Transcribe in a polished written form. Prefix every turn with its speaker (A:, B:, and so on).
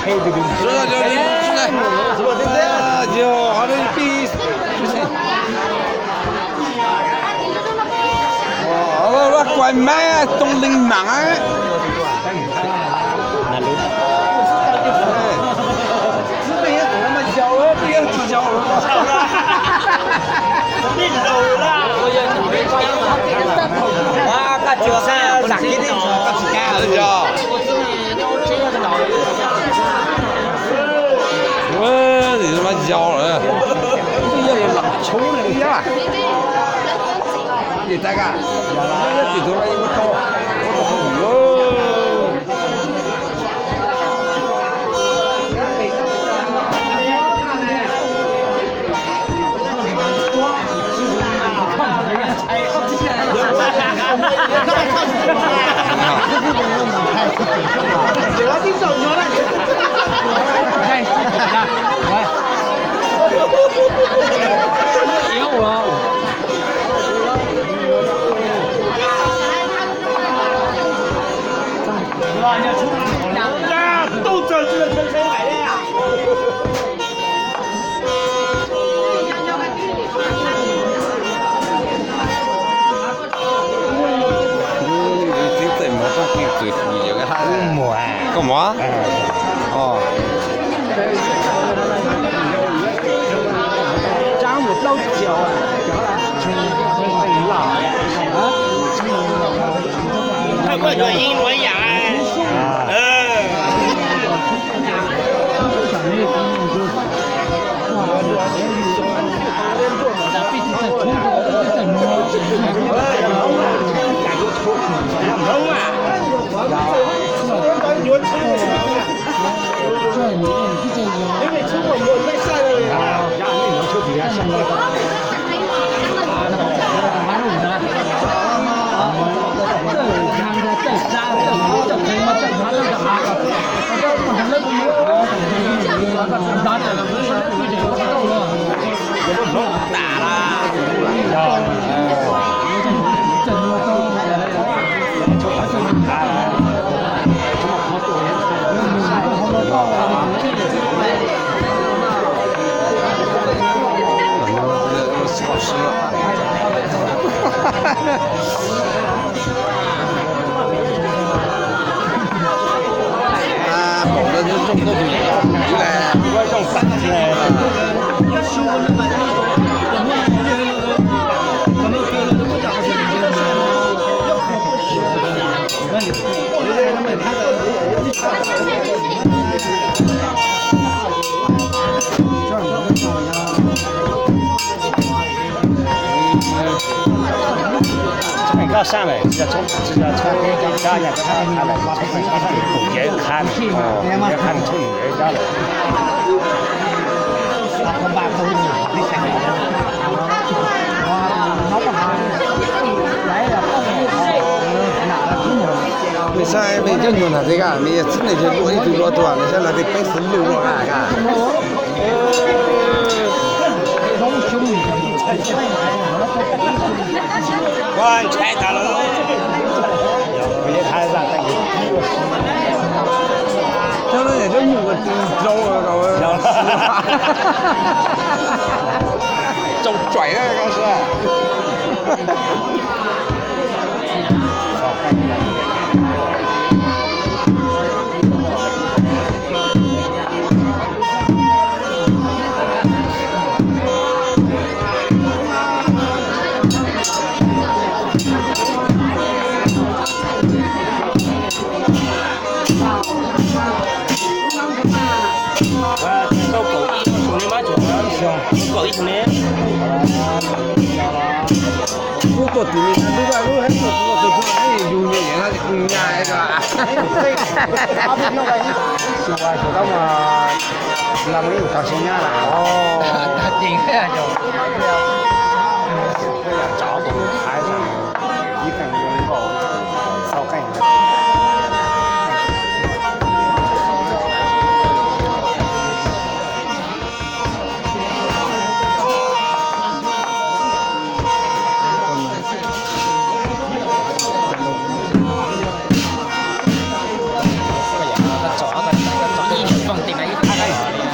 A: 黑的东西。
B: 是啊，就是出来，
A: 是吧？对不对？
B: 就好像比，我怪买啊，东林忙啊。
A: 哪里？
B: 日本也多么小了，不要计较了。
A: 你老啦！哇，个脚上哪给你做？
B: 是呀。喂，你他妈教了！你要有老抽了，你呀？你在干？那最多了一个刀，我
A: 都整这个车谁买的呀？
B: 干嘛？哦。
A: 张我老脚啊！他我叫英文呀！要上来，要从这个从家人看来，从车上口也看，也看从人家来。
B: 没啥，没就用它这个，没真的就落一堆落多，那些那得本身漏了看。
A: 我猜到了，我也看上那个。
B: 当然也就用个招了，搞个。招拽了，刚是。
A: 搞一层的。
B: 我做地面，都在路还做哎，有的人他就公家那个。是吧？就那么，那么有到新疆了。哦。他顶下就。这样找不。